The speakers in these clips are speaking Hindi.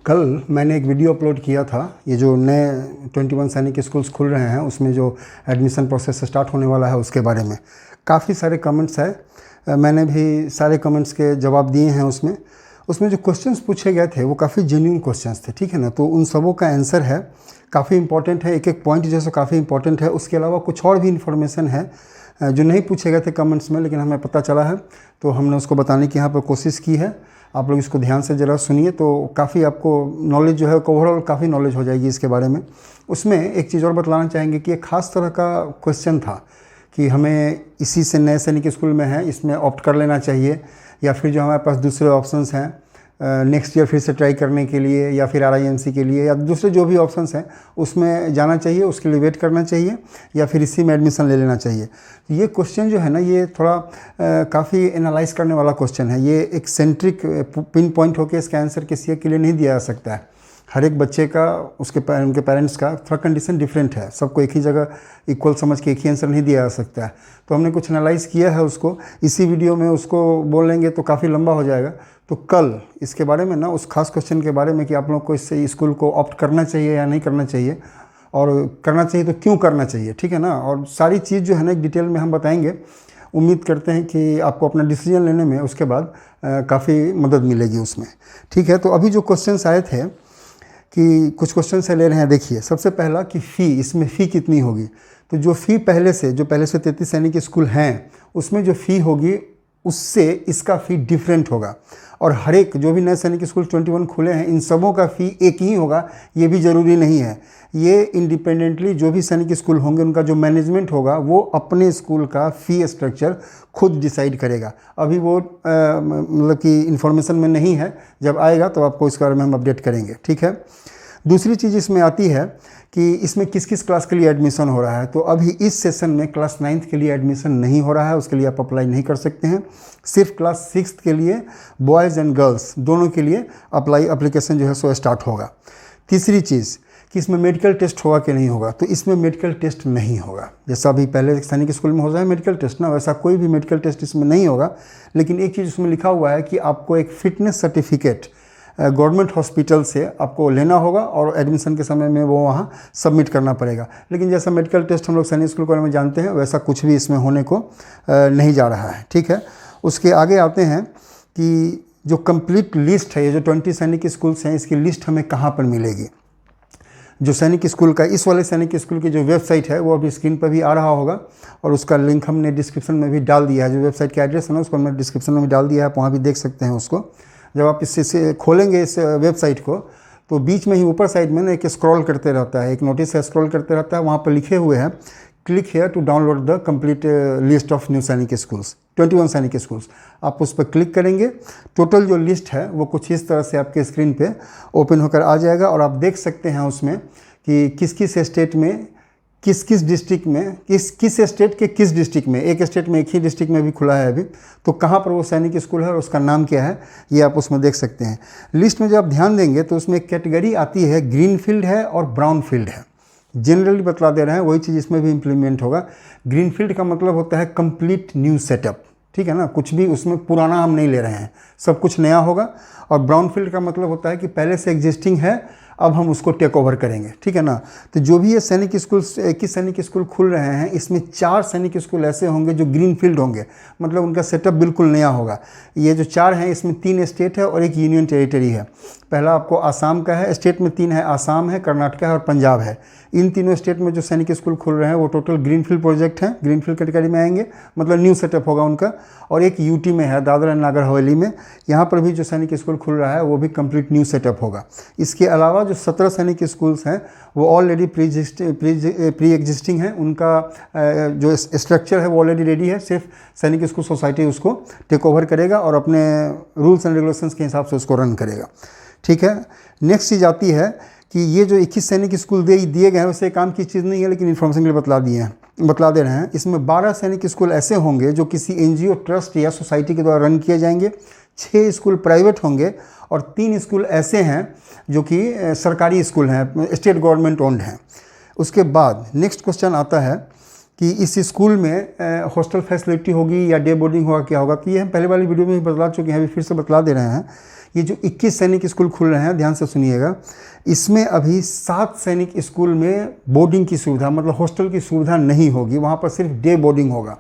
कल मैंने एक वीडियो अपलोड किया था। ये जो नए 21 सैनिक स्कूल्स खुल रहे हैं उसमें जो एडमिशन प्रोसेस स्टार्ट होने वाला है उसके बारे में काफ़ी सारे कमेंट्स हैं। मैंने भी सारे कमेंट्स के जवाब दिए हैं। उसमें जो क्वेश्चंस पूछे गए थे वो काफ़ी जेन्युइन क्वेश्चंस थे, ठीक है ना। तो उन सबों का आंसर है, काफ़ी इंपॉर्टेंट है। एक एक पॉइंट जैसे काफ़ी इंपॉर्टेंट है। उसके अलावा कुछ और भी इन्फॉर्मेशन है जो नहीं पूछे गए थे कमेंट्स में, लेकिन हमें पता चला है तो हमने उसको बताने की यहाँ पर कोशिश की है। आप लोग इसको ध्यान से ज़रा सुनिए तो काफ़ी आपको नॉलेज जो है ओवरऑल काफ़ी नॉलेज हो जाएगी इसके बारे में। उसमें एक चीज़ और बतलाना चाहेंगे कि एक ख़ास तरह का क्वेश्चन था कि हमें इसी से नए सैनिक स्कूल में है इसमें ऑप्ट कर लेना चाहिए या फिर जो हमारे पास दूसरे ऑप्शंस हैं नेक्स्ट ईयर फिर से ट्राई करने के लिए या फिर RIMC के लिए या दूसरे जो भी ऑप्शंस हैं उसमें जाना चाहिए, उसके लिए वेट करना चाहिए या फिर इसी में एडमिशन ले लेना चाहिए। तो ये क्वेश्चन जो है ना ये थोड़ा काफ़ी एनालाइज करने वाला क्वेश्चन है। ये एक सेंट्रिक पिन पॉइंट होकर इसका आंसर किसी के लिए नहीं दिया जा सकता है। हर एक बच्चे का उनके पेरेंट्स का थोड़ा कंडीशन डिफरेंट है। सबको एक ही जगह इक्वल समझ के एक ही आंसर नहीं दिया जा सकता है। तो हमने कुछ एनालाइज़ किया है उसको, इसी वीडियो में उसको बोल लेंगे तो काफ़ी लंबा हो जाएगा। तो कल इसके बारे में ना उस खास क्वेश्चन के बारे में कि आप लोग को इससे स्कूल को ऑप्ट करना चाहिए या नहीं करना चाहिए और करना चाहिए तो क्यों करना चाहिए, ठीक है ना। और सारी चीज़ जो है ना एक डिटेल में हम बताएंगे। उम्मीद करते हैं कि आपको अपना डिसीजन लेने में उसके बाद काफ़ी मदद मिलेगी उसमें, ठीक है। तो अभी जो क्वेश्चंस आए थे कि कुछ क्वेश्चन से ले रहे हैं। देखिए सबसे पहला कि फ़ी, इसमें फ़ी कितनी होगी। तो जो पहले से 33 सैनिक स्कूल हैं उसमें जो फ़ी होगी उससे इसका फ़ी डिफरेंट होगा। और हर एक जो भी नए सैनिक स्कूल 21 खुले हैं इन सबों का फ़ी एक ही होगा ये भी ज़रूरी नहीं है। ये इंडिपेंडेंटली जो भी सैनिक स्कूल होंगे उनका जो मैनेजमेंट होगा वो अपने स्कूल का फ़ी स्ट्रक्चर खुद डिसाइड करेगा। अभी वो मतलब कि इन्फॉर्मेशन में नहीं है, जब आएगा तो आपको इसके बारे में हम अपडेट करेंगे, ठीक है। दूसरी चीज़ इसमें आती है कि इसमें किस किस क्लास के लिए एडमिशन हो रहा है। तो अभी इस सेशन में क्लास 9th के लिए एडमिशन नहीं हो रहा है, उसके लिए आप अप्लाई नहीं कर सकते हैं। सिर्फ क्लास 6th के लिए बॉयज़ एंड गर्ल्स दोनों के लिए एप्लीकेशन जो है सो स्टार्ट होगा। तीसरी चीज़ कि इसमें मेडिकल टेस्ट होगा कि नहीं होगा। तो इसमें मेडिकल टेस्ट नहीं होगा। जैसा अभी पहले सैनिक स्कूल में हो जाए मेडिकल टेस्ट ना, वैसा कोई भी मेडिकल टेस्ट इसमें नहीं होगा। लेकिन एक चीज़ उसमें लिखा हुआ है कि आपको एक फिटनेस सर्टिफिकेट गवर्नमेंट हॉस्पिटल से आपको लेना होगा और एडमिशन के समय में वो वहाँ सबमिट करना पड़ेगा। लेकिन जैसा मेडिकल टेस्ट हम लोग सैनिक स्कूल के बारे में जानते हैं वैसा कुछ भी इसमें होने को नहीं जा रहा है, ठीक है। उसके आगे आते हैं कि जो कंप्लीट लिस्ट है, ये जो 20 सैनिक स्कूल्स हैं इसकी लिस्ट हमें कहाँ पर मिलेगी। जो सैनिक स्कूल का इस वाले सैनिक स्कूल की जो वेबसाइट है वो अभी स्क्रीन पर भी आ रहा होगा और उसका लिंक हमने डिस्क्रिप्शन में भी डाल दिया है। जो वेबसाइट का एड्रेस है ना उसको हमने डिस्क्रिप्शन में भी डाल दिया है, आप वहाँ भी देख सकते हैं उसको। जब आप इससे खोलेंगे इस वेबसाइट को तो बीच में ही ऊपर साइड में ना एक स्क्रॉल करते रहता है, एक नोटिस है स्क्रॉल करते रहता है। वहाँ पर लिखे हुए हैं click here to download the complete list of new Sainik schools 21 Sainik schools. आप उस पर क्लिक करेंगे, टोटल जो लिस्ट है वो कुछ इस तरह से आपके स्क्रीन पे ओपन होकर आ जाएगा और आप देख सकते हैं उसमें कि किस किस स्टेट में किस किस डिस्ट्रिक्ट में किस स्टेट के किस डिस्ट्रिक्ट में, एक स्टेट में एक ही डिस्ट्रिक्ट में भी खुला है अभी, तो कहाँ पर वो सैनिक स्कूल है और उसका नाम क्या है ये आप उसमें देख सकते हैं। लिस्ट में जब आप ध्यान देंगे तो उसमें एक कैटेगरी आती है, ग्रीन फील्ड है और ब्राउन फील्ड है। जनरली बतला दे रहे हैं वही चीज़ इसमें भी इम्प्लीमेंट होगा। ग्रीन फील्ड का मतलब होता है कंप्लीट न्यू सेटअप, ठीक है ना, कुछ भी उसमें पुराना हम नहीं ले रहे हैं, सब कुछ नया होगा। और ब्राउन फील्ड का मतलब होता है कि पहले से एग्जिस्टिंग है अब हम उसको टेक ओवर करेंगे, ठीक है ना। तो जो भी ये सैनिक स्कूल 21 सैनिक स्कूल खुल रहे हैं इसमें 4 सैनिक स्कूल ऐसे होंगे जो ग्रीन फील्ड होंगे, मतलब उनका सेटअप बिल्कुल नया होगा। ये जो 4 हैं इसमें 3 स्टेट है और एक यूनियन टेरिटरी है। पहला आपको आसाम का है, स्टेट में 3 है, आसाम है, कर्नाटक है और पंजाब है। इन तीनों स्टेट में जो सैनिक स्कूल खुल रहे हैं वो टोटल ग्रीनफील्ड प्रोजेक्ट हैं, ग्रीनफील्ड कैटेगरी में आएंगे, मतलब न्यू सेटअप होगा उनका। और एक यूटी में है, दादरा एंड नागर हवेली में, यहाँ पर भी जो सैनिक स्कूल खुल रहा है वो भी कंप्लीट न्यू सेटअप होगा। इसके अलावा जो 17 सैनिक स्कूल्स हैं वो ऑलरेडी प्री एग्जिस्टिंग हैं, उनका जो स्ट्रक्चर है वो ऑलरेडी रेडी है, सिर्फ सैनिक स्कूल सोसाइटी उसको टेक ओवर करेगा और अपने रूल्स एंड रेगुलेशंस के हिसाब से उसको रन करेगा, ठीक है। नेक्स्ट चीज़ आती है कि ये जो 21 सैनिक स्कूल दिए गए हैं वैसे काम की चीज़ नहीं है, लेकिन इन्फॉर्मेशन के लिए बतला दे रहे हैं। इसमें 12 सैनिक स्कूल ऐसे होंगे जो किसी NGO ट्रस्ट या सोसाइटी के द्वारा रन किए जाएंगे, 6 स्कूल प्राइवेट होंगे और 3 स्कूल ऐसे हैं जो कि सरकारी स्कूल हैं, स्टेट गवर्नमेंट ओन्ड हैं। उसके बाद नेक्स्ट क्वेश्चन आता है कि इस स्कूल में हॉस्टल फैसिलिटी होगी या डे बोर्डिंग होगा, क्या होगा। तो ये हम पहले वाली वीडियो में भी बतला चुके हैं, अभी फिर से बतला दे रहे हैं ये जो 21 सैनिक स्कूल खुल रहे हैं, ध्यान से सुनिएगा, इसमें अभी 7 सैनिक स्कूल में बोर्डिंग की सुविधा, मतलब हॉस्टल की सुविधा नहीं होगी। वहाँ पर सिर्फ डे बोर्डिंग होगा,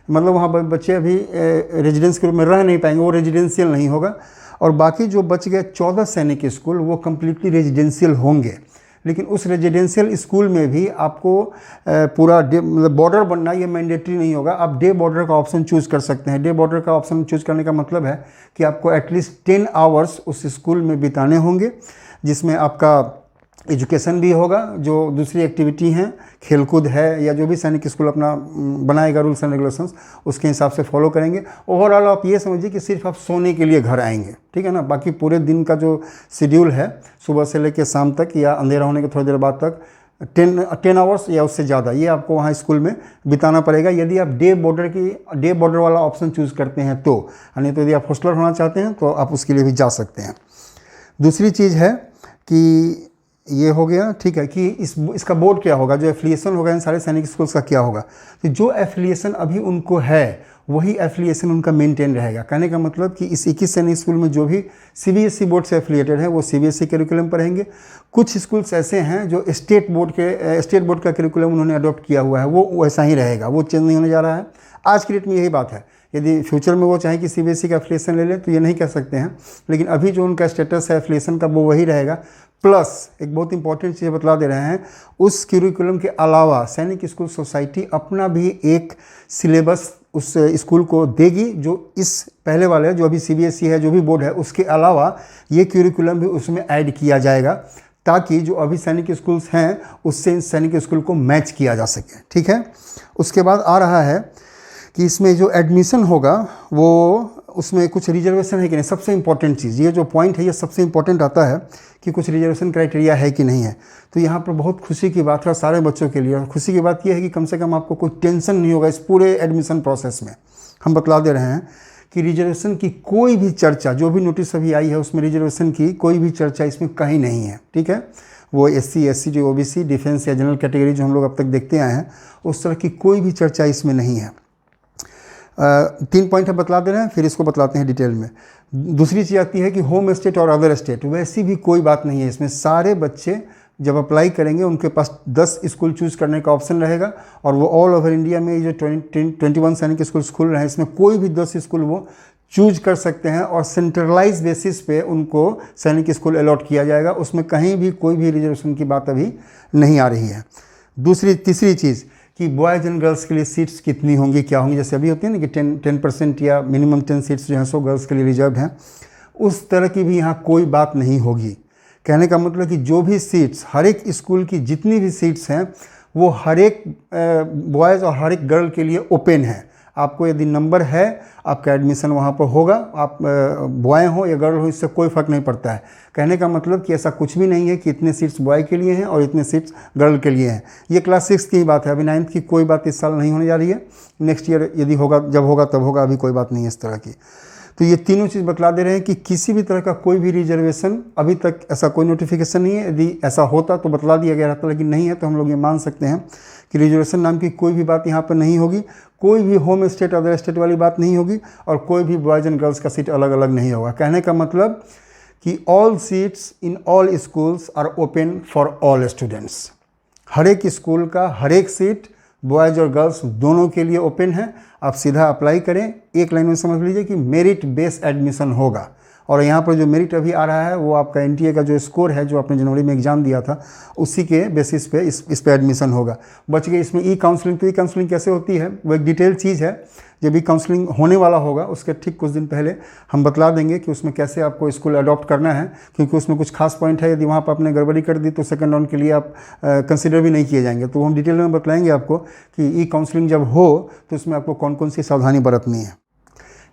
मतलब वहाँ बच्चे अभी रेजिडेंस के रूप में रह नहीं पाएंगे, वो रेजिडेंशियल नहीं होगा। और बाकी जो बच गए 14 सैनिक स्कूल वो कम्प्लीटली रेजिडेंशियल होंगे। लेकिन उस रेजिडेंशियल स्कूल में भी आपको पूरा डे, मतलब बॉर्डर बनना ये मैंडेटरी नहीं होगा। आप डे बॉर्डर का ऑप्शन चूज़ कर सकते हैं। डे बॉर्डर का ऑप्शन चूज़ करने का मतलब है कि आपको एटलीस्ट 10 आवर्स उस स्कूल में बिताने होंगे, जिसमें आपका एजुकेशन भी होगा, जो दूसरी एक्टिविटी हैं, खेलकूद है, या जो भी सैनिक स्कूल अपना बनाएगा रूल्स एंड रेगुलेशंस उसके हिसाब से फॉलो करेंगे। ओवरऑल आप ये समझिए कि सिर्फ आप सोने के लिए घर आएंगे, ठीक है ना। बाकी पूरे दिन का जो शेड्यूल है, सुबह से लेकर शाम तक या अंधेरा होने के थोड़ी देर बाद तक 10 आवर्स या उससे ज़्यादा ये आपको वहाँ स्कूल में बिताना पड़ेगा, यदि आप डे बॉर्डर वाला ऑप्शन चूज़ करते हैं तो। नहीं तो यदि आप हॉस्टलर होना चाहते हैं तो आप उसके लिए भी जा सकते हैं। दूसरी चीज़ है कि ये हो गया, ठीक है, कि इसका बोर्ड क्या होगा, जो एफिलिएशन होगा इन सारे सैनिक स्कूल्स का क्या होगा। तो जो एफिलिएशन अभी उनको है वही एफिलिएशन उनका मेंटेन रहेगा। कहने का मतलब कि इस 21 सैनिक स्कूल में जो भी सीबीएसई बोर्ड से एफिलिएटेड है वो सीबीएसई करिकुलम पर रहेंगे। कुछ स्कूल्स ऐसे हैं जो स्टेट बोर्ड का करिकुलम उन्होंने अडॉप्ट किया हुआ है, वो वैसा ही रहेगा, वो चेंज नहीं होने जा रहा है। आज की डेट में यही बात है। यदि फ्यूचर में वो चाहे कि सीबीएसई का एफिलिएशन ले ले तो ये नहीं कह सकते हैं, लेकिन अभी जो उनका स्टेटस है एफिलिएशन का वो वही रहेगा। प्लस एक बहुत इंपॉर्टेंट चीज़ बतला दे रहे हैं, उस करिकुलम के अलावा सैनिक स्कूल सोसाइटी अपना भी एक सिलेबस उस स्कूल को देगी, जो इस पहले वाले जो अभी सीबीएसई है, जो भी बोर्ड है, उसके अलावा ये करिकुलम भी उसमें ऐड किया जाएगा, ताकि जो अभी सैनिक स्कूल्स हैं उससे इन सैनिक स्कूल को मैच किया जा सके, ठीक है। उसके बाद आ रहा है कि इसमें जो एडमिशन होगा वो उसमें कुछ रिजर्वेशन है कि नहीं। सबसे इंपॉर्टेंट चीज़, ये जो पॉइंट है ये सबसे इंपॉर्टेंट आता है कि कुछ रिजर्वेशन क्राइटेरिया है कि नहीं है। तो यहाँ पर बहुत खुशी की बात है सारे बच्चों के लिए, और खुशी की बात यह है कि कम से कम आपको कोई टेंशन नहीं होगा इस पूरे एडमिशन प्रोसेस में। हम बतला दे रहे हैं कि रिजर्वेशन की कोई भी चर्चा, जो भी नोटिस अभी आई है उसमें रिजर्वेशन की कोई भी चर्चा इसमें कहीं नहीं है, ठीक है। वो एससी, एससी, जो ओबीसी, डिफेंस या जनरल कैटेगरी जो हम लोग अब तक देखते आए हैं, उस तरह की कोई भी चर्चा इसमें नहीं है। 3 पॉइंट हम बतला दे रहे हैं, फिर इसको बतलाते हैं डिटेल में। दूसरी चीज़ आती है कि होम स्टेट और अदर स्टेट, वैसी भी कोई बात नहीं है इसमें। सारे बच्चे जब अप्लाई करेंगे उनके पास 10 स्कूल चूज़ करने का ऑप्शन रहेगा, और वो ऑल ओवर इंडिया में जो 21 सैनिक स्कूल्स खुल रहे हैं इसमें कोई भी 10 स्कूल वो चूज कर सकते हैं, और सेंट्रलाइज बेसिस पे उनको सैनिक स्कूल अलॉट किया जाएगा। उसमें कहीं भी कोई भी रिजर्वेशन की बात अभी नहीं आ रही है। तीसरी चीज़ कि बॉयज़ एंड गर्ल्स के लिए सीट्स कितनी होंगी, क्या होंगी, जैसे अभी होती है ना कि 10% या मिनिमम 10 सीट्स जो हैं सो गर्ल्स के लिए रिजर्व हैं, उस तरह की भी यहाँ कोई बात नहीं होगी। कहने का मतलब कि जो भी सीट्स, हर एक स्कूल की जितनी भी सीट्स हैं वो हर एक बॉयज़ और हर एक गर्ल के लिए ओपन है। आपको यदि नंबर है आपका एडमिशन वहाँ पर होगा, आप बॉय हो या गर्ल हो इससे कोई फ़र्क नहीं पड़ता है। कहने का मतलब कि ऐसा कुछ भी नहीं है कि इतने सीट्स बॉय के लिए हैं और इतने सीट्स गर्ल के लिए हैं। ये क्लास 6 की ही बात है, अभी 9th की कोई बात इस साल नहीं होने जा रही है। नेक्स्ट ईयर यदि होगा, जब होगा तब होगा, अभी कोई बात नहीं है इस तरह की। तो ये तीनों चीज़ बतला दे रहे हैं कि किसी भी तरह का कोई भी रिजर्वेशन अभी तक ऐसा कोई नोटिफिकेशन नहीं है। यदि ऐसा होता तो बतला दिया गया रहता, लेकिन नहीं है, तो हम लोग ये मान सकते हैं कि रिजर्वेशन नाम की कोई भी बात यहाँ पर नहीं होगी। कोई भी होम स्टेट अदर स्टेट वाली बात नहीं होगी, और कोई भी बॉयज़ एंड गर्ल्स का सीट अलग अलग नहीं होगा। कहने का मतलब कि all seats in all schools are open for all students. हर एक स्कूल का हर एक सीट बॉयज़ और गर्ल्स दोनों के लिए ओपन है। आप सीधा अप्लाई करें। एक लाइन में समझ लीजिए कि मेरिट बेस्ड एडमिशन होगा, और यहाँ पर जो मेरिट अभी आ रहा है वो आपका एनटीए का जो स्कोर है, जो आपने जनवरी में एग्जाम दिया था, उसी के बेसिस पे इस पे एडमिशन होगा। बच गई इसमें ई काउंसलिंग। तो ई काउंसलिंग कैसे होती है वो एक डिटेल चीज़ है। जब ई काउंसलिंग होने वाला होगा उसके ठीक कुछ दिन पहले हम बतला देंगे कि उसमें कैसे आपको स्कूल अडॉप्ट करना है, क्योंकि उसमें कुछ खास पॉइंट है। यदि वहाँ पर आपने गड़बड़ी कर दी तो सेकंड राउंड के लिए आप कंसिडर भी नहीं किए जाएंगे। तो हम डिटेल में बतलाएंगे आपको कि ई काउंसलिंग जब हो तो उसमें आपको कौन कौन सी सावधानी बरतनी है।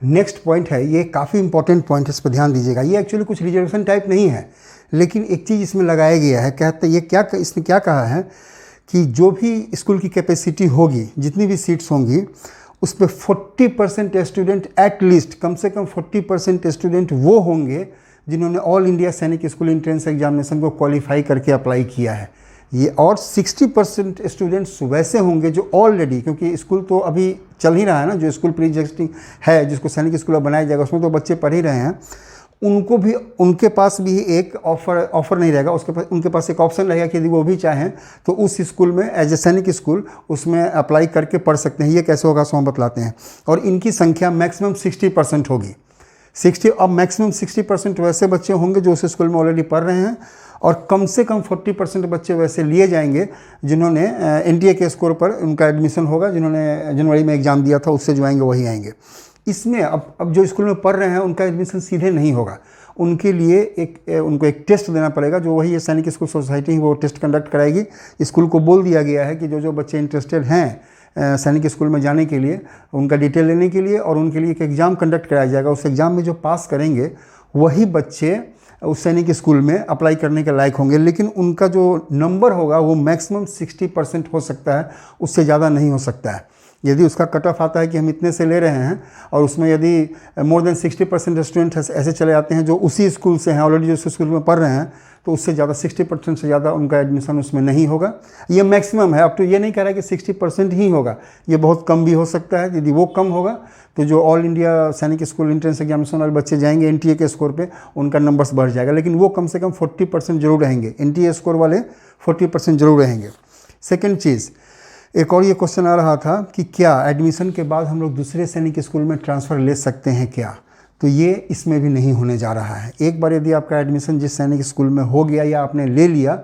नेक्स्ट पॉइंट है, ये काफ़ी इंपॉर्टेंट पॉइंट है, इस पर ध्यान दीजिएगा। ये एक्चुअली कुछ रिजर्वेशन टाइप नहीं है, लेकिन एक चीज़ इसमें लगाया गया है। कहते ये क्या, इसने क्या कहा है कि जो भी स्कूल की कैपेसिटी होगी, जितनी भी सीट्स होंगी, उस पर 40% स्टूडेंट, एटलीस्ट कम से कम 40% स्टूडेंट वो होंगे जिन्होंने ऑल इंडिया सैनिक स्कूल एंट्रेंस एग्जामिनेशन को क्वालिफाई करके अप्लाई किया है। ये और 60% स्टूडेंट्स वैसे होंगे जो ऑलरेडी, क्योंकि स्कूल तो अभी चल ही रहा है ना, जो स्कूल प्री एग्जिस्टिंग है, जिसको सैनिक स्कूल बनाया जाएगा उसमें तो बच्चे पढ़ ही रहे हैं, उनको भी, उनके पास भी एक ऑफ़र नहीं रहेगा, उनके पास एक ऑप्शन रहेगा कि यदि वो भी चाहें तो उस स्कूल में एज ए सैनिक स्कूल उसमें अप्लाई करके पढ़ सकते हैं। ये कैसे होगा सो हम बतलाते हैं। और इनकी संख्या मैक्सिमम 60% होगी। 60, अब मैक्सिमम 60% वैसे बच्चे होंगे जो उस स्कूल में ऑलरेडी पढ़ रहे हैं, और कम से कम 40% बच्चे वैसे लिए जाएंगे जिन्होंने NTA के स्कोर पर उनका एडमिशन होगा, जिन्होंने जनवरी में एग्ज़ाम दिया था, उससे जो आएंगे वही आएंगे। इसमें अब जो स्कूल में पढ़ रहे हैं उनका एडमिशन सीधे नहीं होगा, उनके लिए उनको एक टेस्ट देना पड़ेगा, जो वही सैनिक स्कूल सोसाइटी वो टेस्ट कंडक्ट कराएगी। स्कूल को बोल दिया गया है कि जो बच्चे इंटरेस्टेड हैं सैनिक स्कूल में जाने के लिए, उनका डिटेल लेने के लिए, और उनके लिए एक एग्ज़ाम कंडक्ट कराया जाएगा। उस एग्ज़ाम में जो पास करेंगे वही बच्चे उस सैनिक स्कूल में अप्लाई करने के लायक होंगे। लेकिन उनका जो नंबर होगा वो मैक्सिमम 60% हो सकता है, उससे ज़्यादा नहीं हो सकता है। यदि उसका कट ऑफ आता है कि हम इतने से ले रहे हैं, और उसमें यदि मोर देन 60% स्टूडेंट ऐसे चले आते हैं जो उसी स्कूल से हैं, ऑलरेडी जो स्कूल में पढ़ रहे हैं, तो उससे ज़्यादा 60% से ज़्यादा उनका एडमिशन उसमें नहीं होगा। ये मैक्सिमम है। अब तो ये नहीं कह रहा है कि 60% ही होगा, ये बहुत कम भी हो सकता है। यदि वो कम होगा तो जो ऑल इंडिया सैनिक स्कूल एंट्रेंस एग्जामिनेशन वाले बच्चे जाएंगे NTA के स्कोर पे, उनका नंबर्स बढ़ जाएगा। लेकिन वो कम से कम 40% जरूर रहेंगे, NTA स्कोर वाले 40% जरूर रहेंगे। सेकेंड चीज़, एक और ये क्वेश्चन आ रहा था कि क्या एडमिशन के बाद हम लोग दूसरे सैनिक स्कूल में ट्रांसफ़र ले सकते हैं क्या? तो ये इसमें भी नहीं होने जा रहा है। एक बार यदि आपका एडमिशन जिस सैनिक स्कूल में हो गया या आपने ले लिया,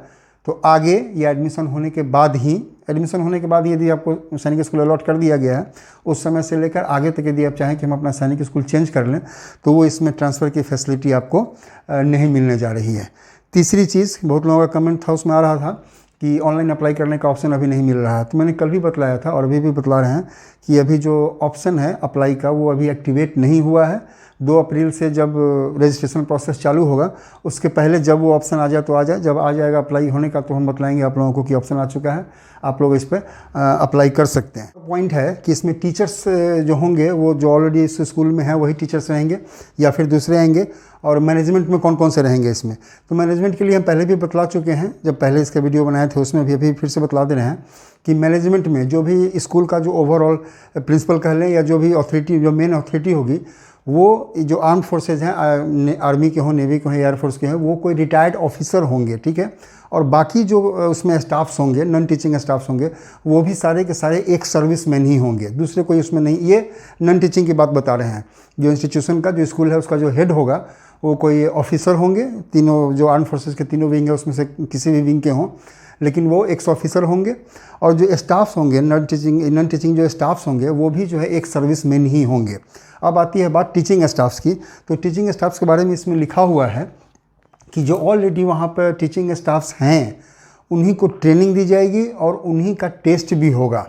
तो आगे या एडमिशन होने के बाद ही यदि आपको सैनिक स्कूल अलॉट कर दिया गया है, उस समय से लेकर आगे तक यदि आप चाहें कि हम अपना सैनिक स्कूल चेंज कर लें, तो वो इसमें ट्रांसफ़र की फैसिलिटी आपको नहीं मिलने जा रही है। तीसरी चीज़, बहुत लोगों का कमेंट था, उसमें आ रहा था कि ऑनलाइन अप्लाई करने का ऑप्शन अभी नहीं मिल रहा है। तो मैंने कल भी बतलाया था और अभी भी बतला रहे हैं कि अभी जो ऑप्शन है अप्लाई का, वो अभी एक्टिवेट नहीं हुआ है। 2 अप्रैल से जब रजिस्ट्रेशन प्रोसेस चालू होगा, उसके पहले जब वो ऑप्शन आ जाए तो आ जाए। जब आ जाएगा अप्लाई होने का, तो हम बतलाएंगे आप लोगों को कि ऑप्शन आ चुका है, आप लोग इस पर अप्लाई कर सकते हैं। पॉइंट है कि इसमें टीचर्स जो होंगे वो जो ऑलरेडी इस स्कूल में है वही टीचर्स रहेंगे या फिर दूसरे आएंगे, और मैनेजमेंट में कौन कौन से रहेंगे इसमें। तो मैनेजमेंट के लिए हम पहले भी बतला चुके हैं, जब पहले इसका वीडियो बनाए थे उसमें भी अभी फिर से बतला दे रहे हैं कि मैनेजमेंट में जो भी स्कूल का जो ओवरऑल प्रिंसिपल कह लें या जो भी अथॉरिटी, जो मेन अथॉरिटी होगी, वो जो आर्म फोर्सेज हैं, आर्मी के हों, नेवी के हों, एयरफोर्स के हों, वो कोई रिटायर्ड ऑफिसर होंगे, ठीक है। और बाकी जो उसमें स्टाफ्स होंगे, नॉन टीचिंग स्टाफ्स होंगे, वो भी सारे के सारे एक सर्विसमैन ही होंगे, दूसरे कोई उसमें नहीं। ये नॉन टीचिंग की बात बता रहे हैं। जो इंस्टीट्यूशन का जो स्कूल है उसका जो हेड होगा वो कोई ऑफिसर होंगे, तीनों जो आर्म फोर्सेस के तीनों विंग है उसमें से किसी भी विंग के हों, लेकिन वो एक्स ऑफिसर होंगे। और जो स्टाफ्स होंगे, नॉन टीचिंग जो स्टाफ्स होंगे, वो भी जो है एक सर्विसमैन ही होंगे। अब आती है बात टीचिंग स्टाफ्स की। तो टीचिंग स्टाफ्स के बारे में इसमें लिखा हुआ है कि जो ऑलरेडी वहाँ पर टीचिंग स्टाफ्स हैं उन्हीं को ट्रेनिंग दी जाएगी और उन्हीं का टेस्ट भी होगा।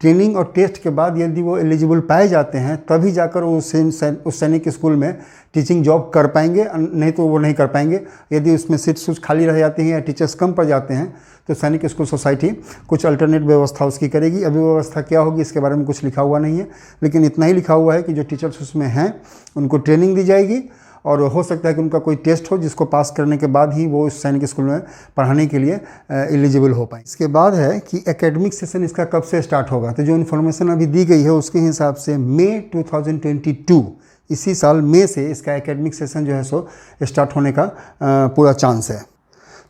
ट्रेनिंग और टेस्ट के बाद यदि वो एलिजिबल पाए जाते हैं तभी जाकर वो उस सैनिक स्कूल में टीचिंग जॉब कर पाएंगे, नहीं तो वो नहीं कर पाएंगे। यदि उसमें सीट्स खाली रह जाती हैं या टीचर्स कम पड़ जाते हैं तो सैनिक स्कूल सोसाइटी कुछ अल्टरनेट व्यवस्था उसकी करेगी। अभी व्यवस्था क्या होगी इसके बारे में कुछ लिखा हुआ नहीं है, लेकिन इतना ही लिखा हुआ है कि जो टीचर्स उसमें हैं उनको ट्रेनिंग दी जाएगी, और हो सकता है कि उनका कोई टेस्ट हो जिसको पास करने के बाद ही वो उस सैनिक स्कूल में पढ़ाने के लिए एलिजिबल हो पाए। इसके बाद है कि एकेडमिक सेशन इसका कब से स्टार्ट होगा। तो जो इन्फॉर्मेशन अभी दी गई है उसके हिसाब से मई 2022, इसी साल मई से इसका एकेडमिक सेशन जो है सो स्टार्ट होने का पूरा चांस है।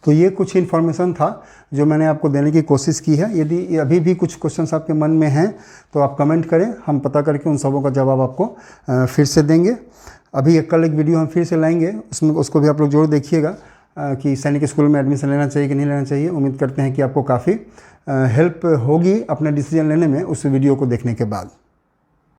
तो ये कुछ इन्फॉर्मेशन था जो मैंने आपको देने की कोशिश की है। यदि अभी भी कुछ क्वेश्चंस आपके मन में हैं तो आप कमेंट करें, हम पता करके उन सबों का जवाब आपको फिर से देंगे। अभी कल एक वीडियो हम फिर से लाएंगे, उसको भी आप लोग जरूर देखिएगा कि सैनिक स्कूल में एडमिशन लेना चाहिए कि नहीं लेना चाहिए। उम्मीद करते हैं कि आपको काफ़ी हेल्प होगी अपना डिसीजन लेने में उस वीडियो को देखने के बाद।